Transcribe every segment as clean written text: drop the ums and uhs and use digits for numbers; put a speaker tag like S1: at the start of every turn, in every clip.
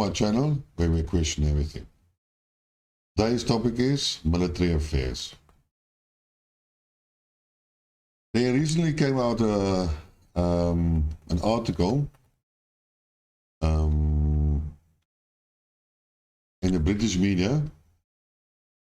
S1: our channel where we question everything. Today's topic is military affairs. There recently came out an article in the British media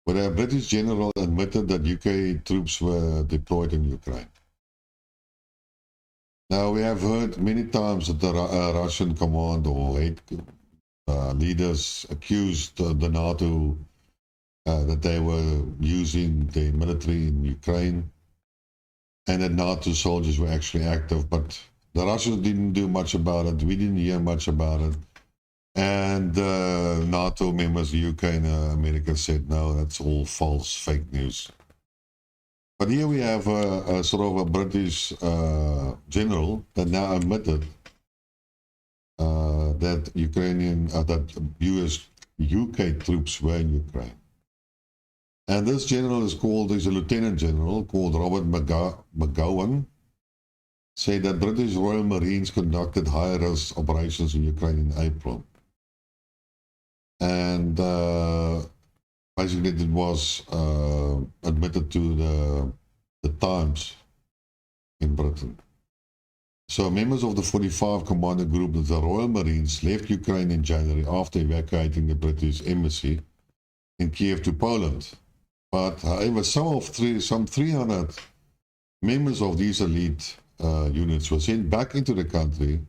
S1: where a British general admitted that UK troops were deployed in Ukraine. Now, we have heard many times that the Russian command or leaders accused the NATO that they were using the military in Ukraine and that NATO soldiers were actually active, but the Russians didn't do much about it. We didn't hear much about it. And NATO members, the UK and America said, no, that's all false, fake news. But here we have a sort of a British general that now admitted that UK troops were in Ukraine. And this general is a lieutenant general called Robert McGowan, said that British Royal Marines conducted high-risk operations in Ukraine in April. And basically it was admitted to the Times in Britain. So members of the 45 Commander Group of the Royal Marines left Ukraine in January after evacuating the British embassy in Kiev to Poland. But however, some 300 members of these elite units were sent back into the country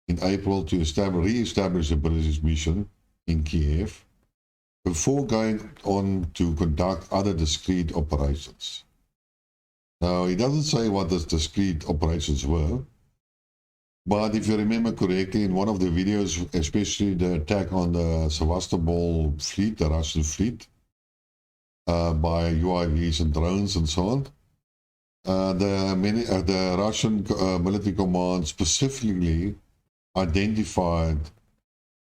S1: in April to re-establish the British mission in Kiev before going on to conduct other discrete operations. Now, he doesn't say what the discrete operations were, but if you remember correctly, in one of the videos, especially the attack on the Sevastopol fleet, the Russian fleet, by UAVs and drones and so on, the Russian military command specifically identified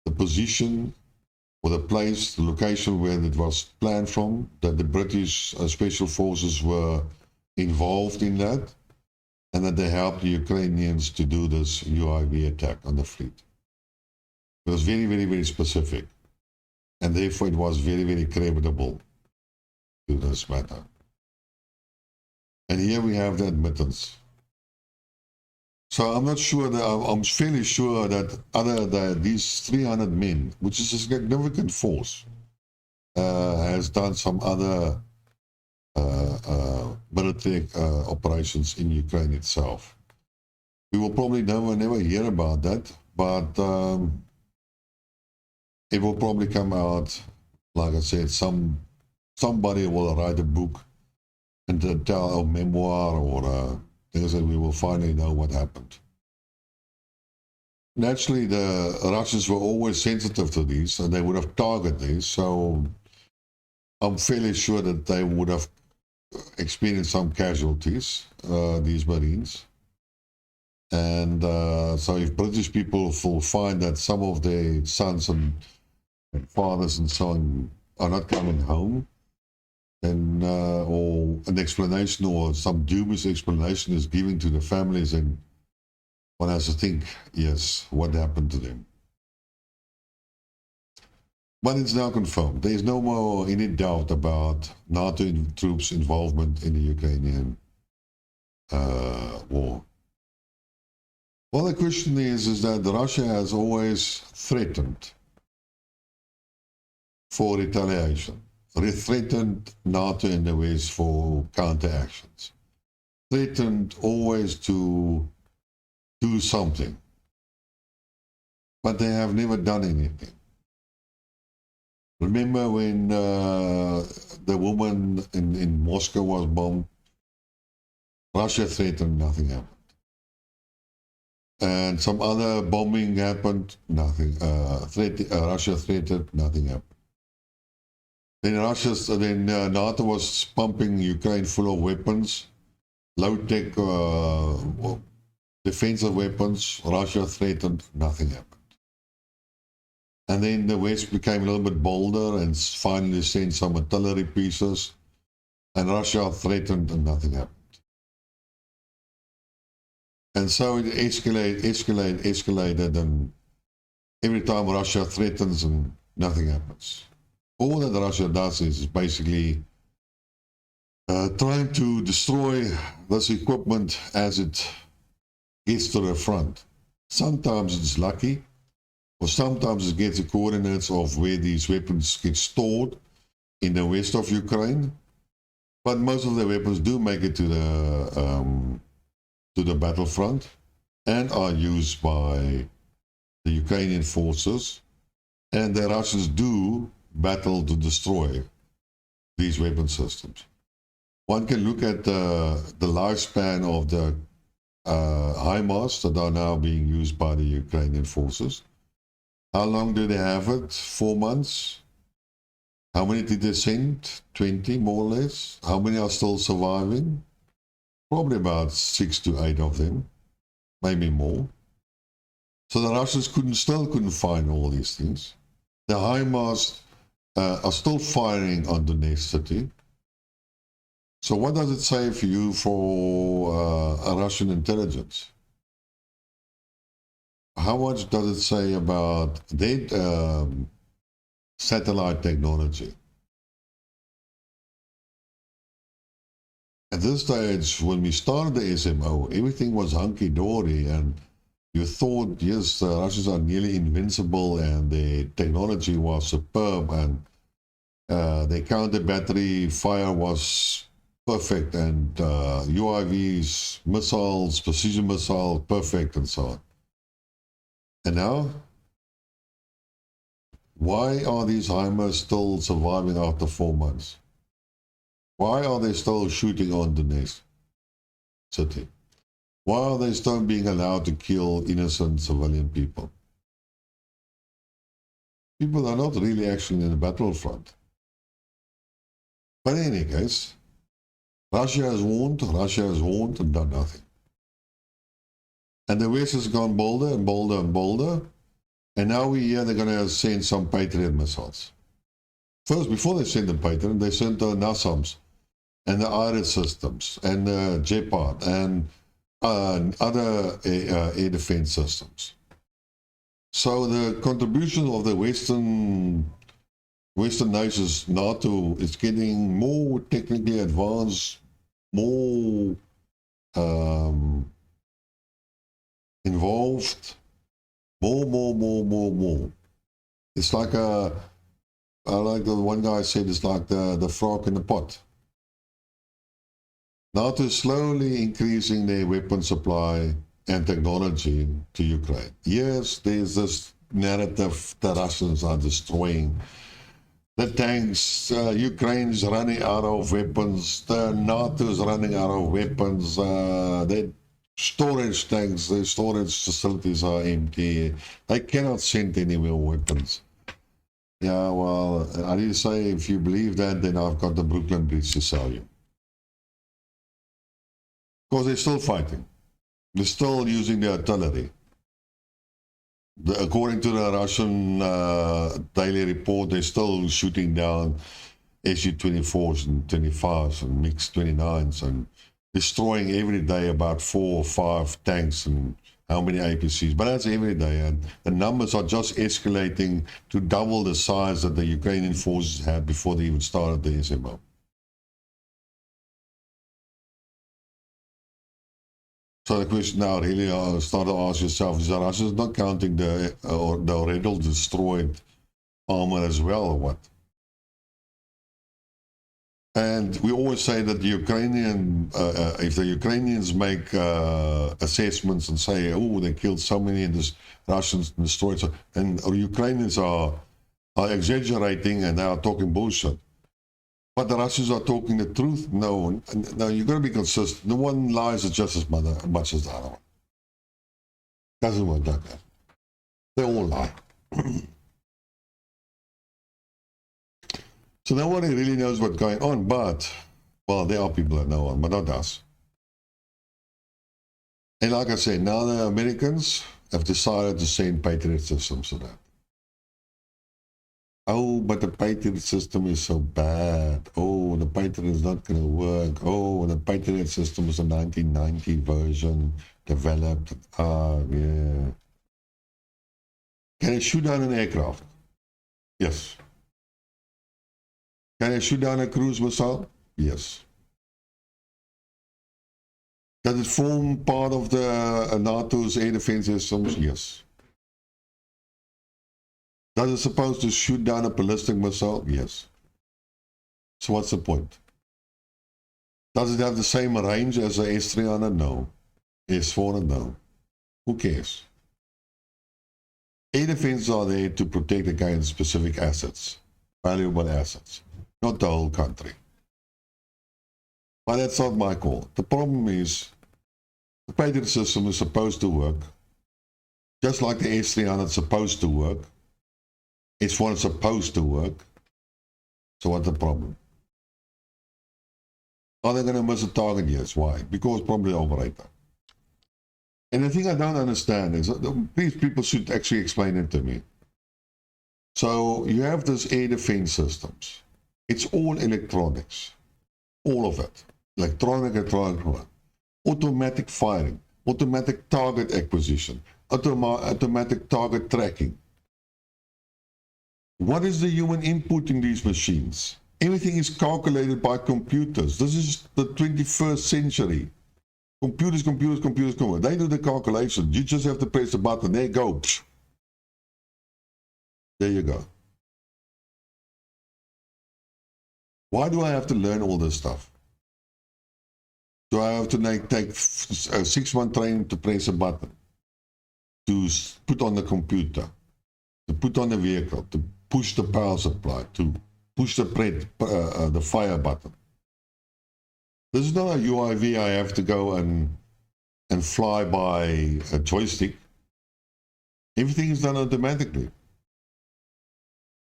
S1: the position or the place, the location where it was planned from, that the British special forces were involved in that, and that they helped the Ukrainians to do this UAV attack on the fleet. It was very, very, very specific, and therefore it was very, very credible to this matter. And here we have the admittance. So I'm not sure that, I'm fairly sure that these 300 men, which is a significant force, has done some other military operations in Ukraine itself. We will probably never hear about that, but it will probably come out, like I said, somebody will write a book and tell a memoir or things that we will finally know what happened. Naturally, the Russians were always sensitive to these, and they would have targeted these, so I'm fairly sure that they would have experienced some casualties, these Marines. And so if British people will find that some of their sons and fathers and so on are not coming home, and or an explanation or some dubious explanation is given to the families, and one has to think, yes, what happened to them? But it's now confirmed. There is no more any doubt about NATO troops' involvement in the Ukrainian war. Well, the question is that Russia has always threatened for retaliation. Threatened NATO in the West for counteractions. Threatened always to do something. But they have never done anything. Remember when the woman in Moscow was bombed? Russia threatened, nothing happened. And some other bombing happened, nothing. Russia threatened, nothing happened. Then NATO was pumping Ukraine full of weapons, low-tech defensive weapons. Russia threatened, nothing happened. And then the West became a little bit bolder and finally sent some artillery pieces, and Russia threatened and nothing happened. And so it escalated, and every time Russia threatens and nothing happens. All that Russia does is basically trying to destroy this equipment as it gets to the front. Sometimes it's lucky, or sometimes it gets the coordinates of where these weapons get stored in the west of Ukraine. But most of the weapons do make it to the battlefront and are used by the Ukrainian forces. And the Russians do battle to destroy these weapon systems. One can look at the lifespan of the HIMARS that are now being used by the Ukrainian forces. How long do they have it? 4 months? How many did they send? 20, more or less. How many are still surviving? Probably about 6 to 8 of them, maybe more. So the Russians still couldn't find all these things. The HIMARS are still firing on Donetsk city. So what does it say for you for Russian intelligence? How much does it say about their satellite technology? At this stage, when we started the SMO, everything was hunky-dory, and you thought, yes, the Russians are nearly invincible, and their technology was superb, and their counter-battery fire was perfect, and UIVs, missiles, precision missiles, perfect, and so on. And now, why are these HIMARS still surviving after 4 months? Why are they still shooting on Donetsk city? Why are they still being allowed to kill innocent civilian people? People are not really actually in the battlefront. But in any case, Russia has warned and done nothing. And the West has gone bolder and bolder and bolder. And now we hear they're going to send some Patriot missiles. First, before they send the Patriot, they sent the NASAMS and the Iris systems and the Gepard and other air defense systems. So the contribution of the Western nations, NATO, is getting more technically advanced, more involved, more. It's like like the one guy said, it's like the frog in the pot. NATO is slowly increasing their weapon supply and technology to Ukraine. Yes, there's this narrative the Russians are destroying the tanks, Ukraine is running out of weapons, the NATO is running out of weapons, their storage tanks, their storage facilities are empty, they cannot send any more weapons. Yeah, well, I need to say, if you believe that, then I've got the Brooklyn Bridge to sell you. Because they're still fighting. They're still using the artillery. According to the Russian daily report, they're still shooting down Su-24s and 25s and MiG-29s and destroying every day about 4 or 5 tanks and how many APCs. But that's every day, and the numbers are just escalating to double the size that the Ukrainian forces had before they even started the SMO. So the question now really start to ask yourself, is the Russians not counting the already destroyed armor as well, or what? And we always say that the Ukrainian, if the Ukrainians make assessments and say, oh, they killed so many and the Russians destroyed so, and Ukrainians are exaggerating and they are talking bullshit. But the Russians are talking the truth. No, you've got to be consistent. The one lies just as much as the other one. Doesn't work like that. They all lie. So nobody really knows what's going on, but, well, there are people that know, but not us. And like I said, now the Americans have decided to send Patriot systems to that. Oh, but the Patriot system is so bad. Oh, the Patriot is not going to work. Oh, the Patriot system is a 1990 version developed. Yeah. Can it shoot down an aircraft? Yes. Can it shoot down a cruise missile? Yes. Does it form part of the NATO's air defense systems? Yes. Does it supposed to shoot down a ballistic missile? Yes. So what's the point? Does it have the same range as a S-300? No. S-400? No. Who cares? Air defenses are there to protect against specific assets, valuable assets, not the whole country. But that's not my call. The problem is the Patriot system is supposed to work, just like the S-300 is supposed to work. S-400 is supposed to work. So what's the problem? Are they going to miss a target? Yes. Why? Because probably the operator. And the thing I don't understand is, these people should actually explain it to me. So you have this air defense systems. It's all electronics. All of it. Electronic, automatic firing, automatic target acquisition, automatic target tracking. What is the human input in these machines? Everything is calculated by computers. This is the 21st century. Computers. They do the calculations. You just have to press the button. There you go. There you go. Why do I have to learn all this stuff? Do I have to take a 6-month training to press a button? To put on the computer? To put on the vehicle? To push the power supply? To push the fire button? This is not a UIV I have to go and fly by a joystick. Everything is done automatically.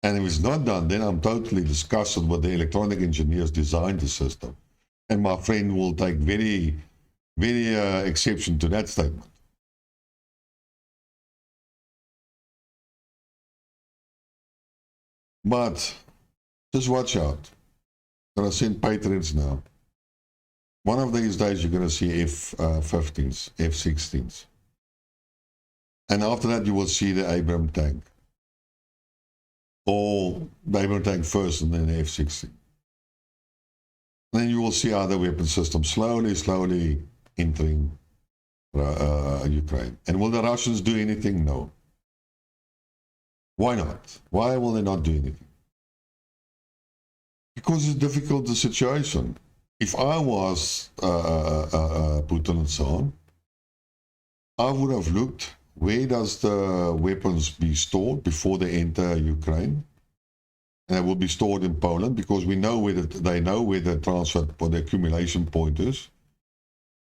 S1: And if it's not done, then I'm totally disgusted with the electronic engineers designed the system. And my friend will take very, very exception to that statement. But just watch out. I'm going to send Patriots now. One of these days, you're going to see F-15s, F-16s. And after that, you will see the Abrams tank. Or the Abrams tank first and then the F-16. Then you will see other weapon systems slowly entering Ukraine. And will the Russians do anything? No. Why not? Why will they not do anything? Because it's difficult, the situation. If I was Putin and so on, I would have looked, where does the weapons be stored before they enter Ukraine? And they will be stored in Poland, because we know where they know where the transfer or the accumulation point is.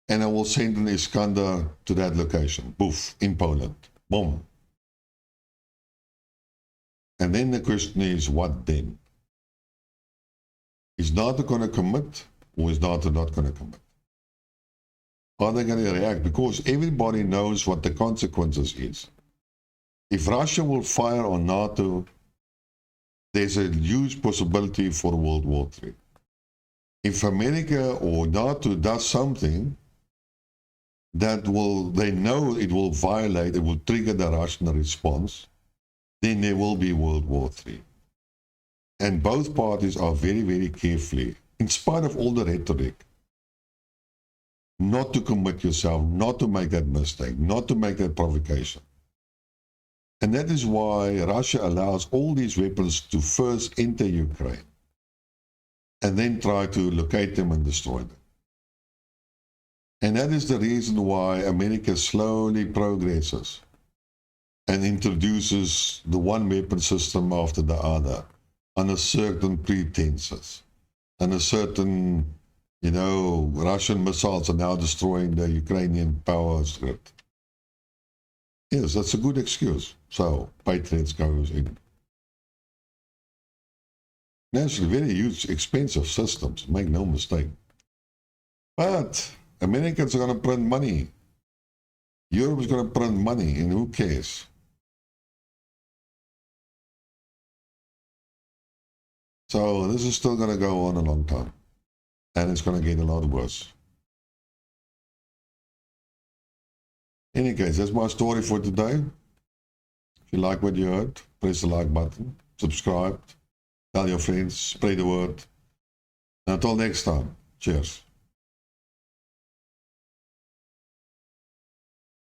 S1: And I will send an Iskander to that location. Boof, in Poland. Boom. And then the question is, what then? Is NATO going to commit? Or is NATO not going to commit? Are they going to react? Because everybody knows what the consequences is. If Russia will fire on NATO, there's a huge possibility for World War III. If America or NATO does something that they know it will violate, it will trigger the Russian response, then there will be World War III. And both parties are very, very carefully, in spite of all the rhetoric, not to commit yourself, not to make that mistake, not to make that provocation. And that is why Russia allows all these weapons to first enter Ukraine and then try to locate them and destroy them. And that is the reason why America slowly progresses and introduces the one weapon system after the other under certain pretenses. And a certain, Russian missiles are now destroying the Ukrainian power grid. Yes, that's a good excuse. So, Patriots goes in. Naturally, very huge, expensive systems, make no mistake. But Americans are going to print money. Europe is going to print money, and who cares? So this is still going to go on a long time. And it's going to get a lot worse. In any case, that's my story for today. If you like what you heard, press the like button, subscribe, tell your friends, spread the word. Until next time, cheers.